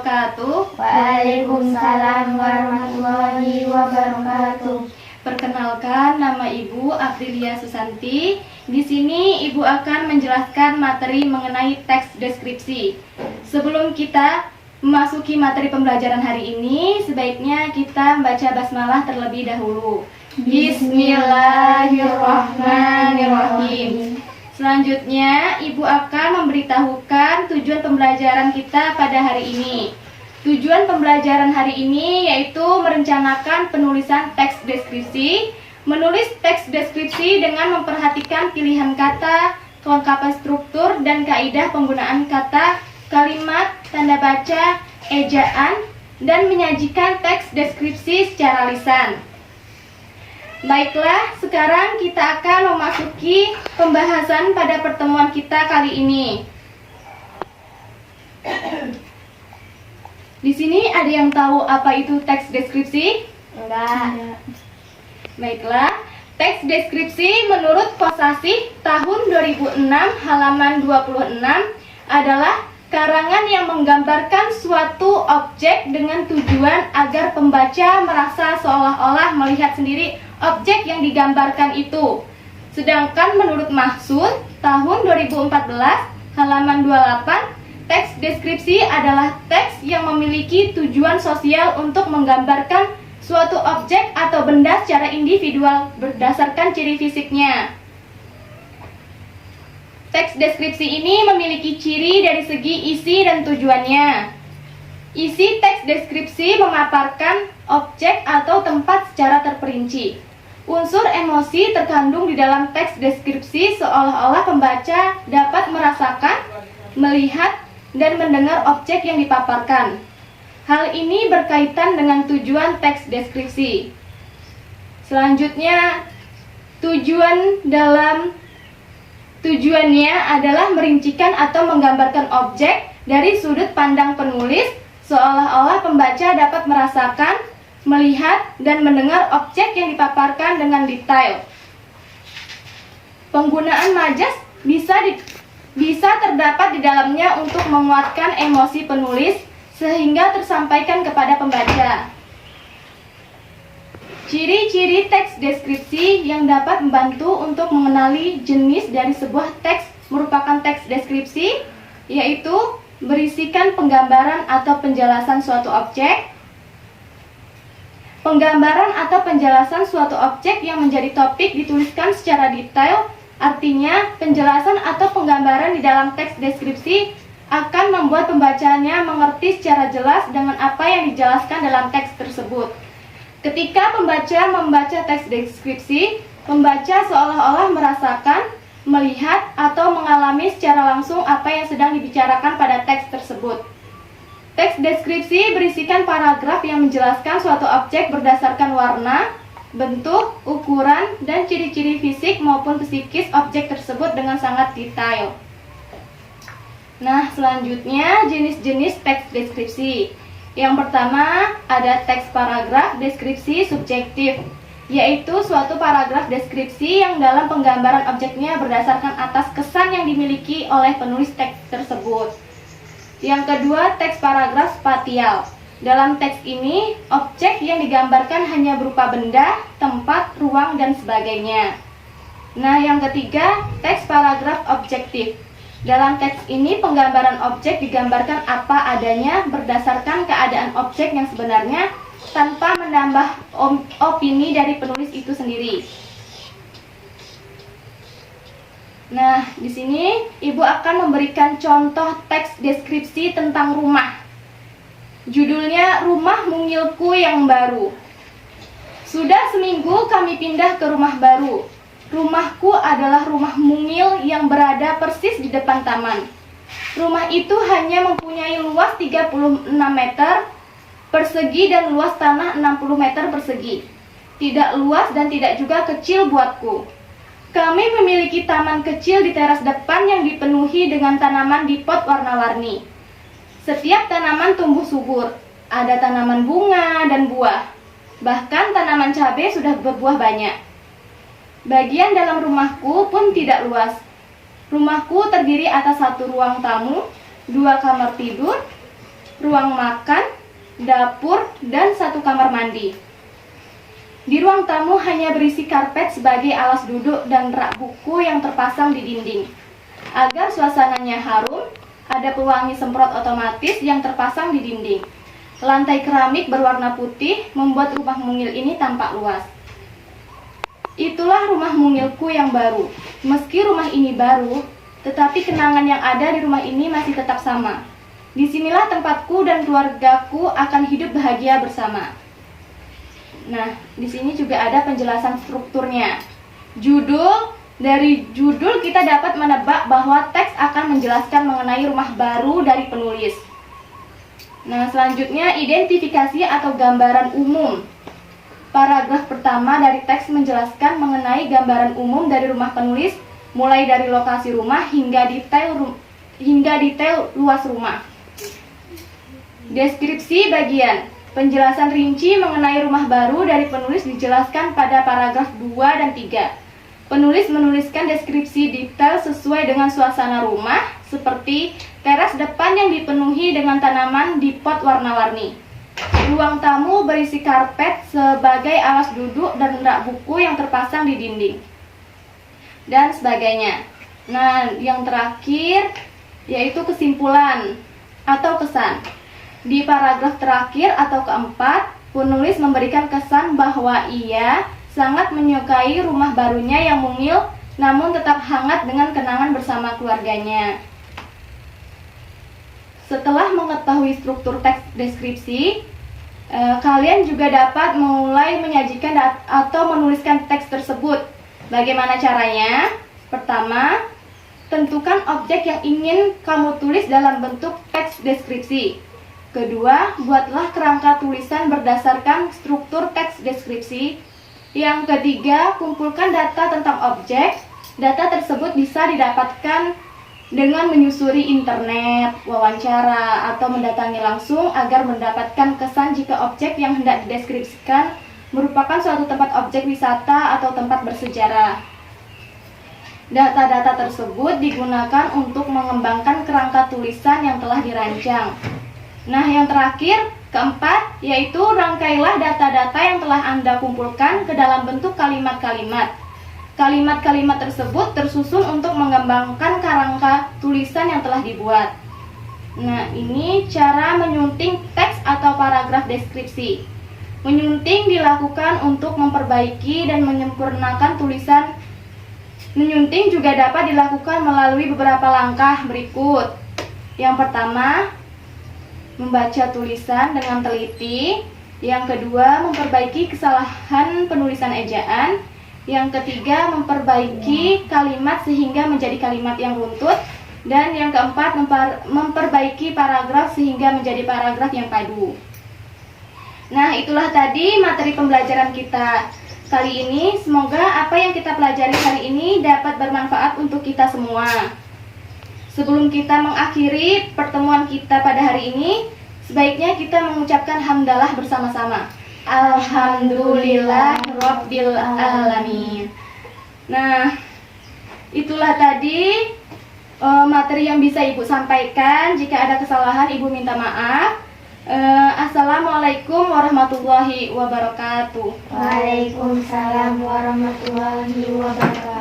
wabarakatuh. Waalaikumsalam warahmatullahi wabarakatuh. Perkenalkan, nama Ibu Aprilia Susanti. Di sini Ibu akan menjelaskan materi mengenai teks deskripsi. Sebelum kita memasuki materi pembelajaran hari ini, sebaiknya kita membaca basmalah terlebih dahulu. Bismillahirrahmanirrahim. Selanjutnya, Ibu akan memberitahukan tujuan pembelajaran kita pada hari ini. Tujuan pembelajaran hari ini yaitu merencanakan penulisan teks deskripsi, menulis teks deskripsi dengan memperhatikan pilihan kata, kelengkapan struktur, dan kaidah penggunaan kata, kalimat, tanda baca, ejaan, dan menyajikan teks deskripsi secara lisan. Baiklah, sekarang kita akan memasuki pembahasan pada pertemuan kita kali ini. Di sini ada yang tahu apa itu teks deskripsi? Enggak. Baiklah, teks deskripsi menurut Kosasih tahun 2006 halaman 26 adalah karangan yang menggambarkan suatu objek dengan tujuan agar pembaca merasa seolah-olah melihat sendiri objek yang digambarkan itu. Sedangkan menurut Mahsud tahun 2014 halaman 28, teks deskripsi adalah teks yang memiliki tujuan sosial untuk menggambarkan suatu objek atau benda secara individual berdasarkan ciri fisiknya. Teks deskripsi ini memiliki ciri dari segi isi dan tujuannya. Isi teks deskripsi memaparkan objek atau tempat secara terperinci. Unsur emosi terkandung di dalam teks deskripsi seolah-olah pembaca dapat merasakan, melihat, dan mendengar objek yang dipaparkan. Hal ini berkaitan dengan tujuan teks deskripsi. Selanjutnya, tujuannya adalah merincikan atau menggambarkan objek dari sudut pandang penulis, seolah-olah pembaca dapat merasakan, melihat, dan mendengar objek yang dipaparkan dengan detail. Penggunaan majas bisa terdapat di dalamnya untuk menguatkan emosi penulis sehingga tersampaikan kepada pembaca. Ciri-ciri teks deskripsi yang dapat membantu untuk mengenali jenis dari sebuah teks merupakan teks deskripsi, yaitu berisikan penggambaran atau penjelasan suatu objek. Penggambaran atau penjelasan suatu objek yang menjadi topik dituliskan secara detail, artinya penjelasan atau penggambaran di dalam teks deskripsi akan membuat pembacanya mengerti secara jelas dengan apa yang dijelaskan dalam teks tersebut. Ketika pembaca membaca teks deskripsi, pembaca seolah-olah merasakan, melihat, atau mengalami secara langsung apa yang sedang dibicarakan pada teks tersebut. Teks deskripsi berisikan paragraf yang menjelaskan suatu objek berdasarkan warna, bentuk, ukuran, dan ciri-ciri fisik maupun psikis objek tersebut dengan sangat detail. Nah, selanjutnya jenis-jenis teks deskripsi. Yang pertama, ada teks paragraf deskripsi subjektif, yaitu suatu paragraf deskripsi yang dalam penggambaran objeknya berdasarkan atas kesan yang dimiliki oleh penulis teks tersebut. Yang kedua, teks paragraf spatial. Dalam teks ini, objek yang digambarkan hanya berupa benda, tempat, ruang, dan sebagainya. Nah, yang ketiga, teks paragraf objektif. Dalam teks ini, penggambaran objek digambarkan apa adanya berdasarkan keadaan objek yang sebenarnya tanpa menambah opini dari penulis itu sendiri. Nah, di sini Ibu akan memberikan contoh teks deskripsi tentang rumah. Judulnya Rumah Mungilku yang Baru. Sudah seminggu kami pindah ke rumah baru. Rumahku adalah rumah mungil yang berada persis di depan taman. Rumah itu hanya mempunyai luas 36 meter persegi dan luas tanah 60 meter persegi. Tidak luas dan tidak juga kecil buatku. Kami memiliki taman kecil di teras depan yang dipenuhi dengan tanaman di pot warna-warni. Setiap tanaman tumbuh subur. Ada tanaman bunga dan buah. Bahkan tanaman cabai sudah berbuah banyak. Bagian dalam rumahku pun tidak luas. Rumahku terdiri atas satu ruang tamu, 2 kamar tidur, ruang makan, dapur, dan 1 kamar mandi. Di ruang tamu hanya berisi karpet sebagai alas duduk dan rak buku yang terpasang di dinding. Agar suasananya harum, ada pewangi semprot otomatis yang terpasang di dinding. Lantai keramik berwarna putih membuat rumah mungil ini tampak luas. Itulah rumah mungilku yang baru. Meski rumah ini baru, tetapi kenangan yang ada di rumah ini masih tetap sama. Disinilah tempatku dan keluargaku akan hidup bahagia bersama. Nah, di sini juga ada penjelasan strukturnya. Dari judul kita dapat menebak bahwa teks akan menjelaskan mengenai rumah baru dari penulis. Nah, selanjutnya identifikasi atau gambaran umum. Paragraf pertama dari teks menjelaskan mengenai gambaran umum dari rumah penulis, mulai dari lokasi rumah hingga detail luas rumah. Deskripsi bagian. Penjelasan rinci mengenai rumah baru dari penulis dijelaskan pada paragraf 2 dan 3. Penulis menuliskan deskripsi detail sesuai dengan suasana rumah, seperti teras depan yang dipenuhi dengan tanaman di pot warna-warni. Ruang tamu berisi karpet sebagai alas duduk dan rak buku yang terpasang di dinding, dan sebagainya. Nah, yang terakhir yaitu kesimpulan atau kesan. Di paragraf terakhir atau keempat, penulis memberikan kesan bahwa ia sangat menyukai rumah barunya yang mungil namun tetap hangat dengan kenangan bersama keluarganya. Setelah mengetahui struktur teks deskripsi, kalian juga dapat mulai menyajikan atau menuliskan teks tersebut. Bagaimana caranya? Pertama, tentukan objek yang ingin kamu tulis dalam bentuk teks deskripsi. Kedua, buatlah kerangka tulisan berdasarkan struktur teks deskripsi. Yang ketiga, kumpulkan data tentang objek. Data tersebut bisa didapatkan dengan menyusuri internet, wawancara, atau mendatangi langsung agar mendapatkan kesan jika objek yang hendak dideskripsikan merupakan suatu tempat objek wisata atau tempat bersejarah. Data-data tersebut digunakan untuk mengembangkan kerangka tulisan yang telah dirancang. Nah, yang terakhir, keempat, yaitu rangkailah data-data yang telah Anda kumpulkan ke dalam bentuk kalimat-kalimat. Kalimat-kalimat tersebut tersusun untuk mengembangkan kerangka tulisan yang telah dibuat. Nah, ini cara menyunting teks atau paragraf deskripsi. Menyunting dilakukan untuk memperbaiki dan menyempurnakan tulisan. Menyunting juga dapat dilakukan melalui beberapa langkah berikut. Yang pertama, membaca tulisan dengan teliti. Yang kedua, memperbaiki kesalahan penulisan ejaan. Yang ketiga, memperbaiki kalimat sehingga menjadi kalimat yang runtut. Dan yang keempat, memperbaiki paragraf sehingga menjadi paragraf yang padu. Nah, itulah tadi materi pembelajaran kita kali ini. Semoga apa yang kita pelajari hari ini dapat bermanfaat untuk kita semua. Sebelum kita mengakhiri pertemuan kita pada hari ini, sebaiknya kita mengucapkan hamdalah bersama-sama. Alhamdulillah Rabbil Alamin. Nah, itulah tadi materi yang bisa Ibu sampaikan. Jika ada kesalahan, Ibu minta maaf. Assalamualaikum warahmatullahi wabarakatuh. Waalaikumsalam warahmatullahi wabarakatuh.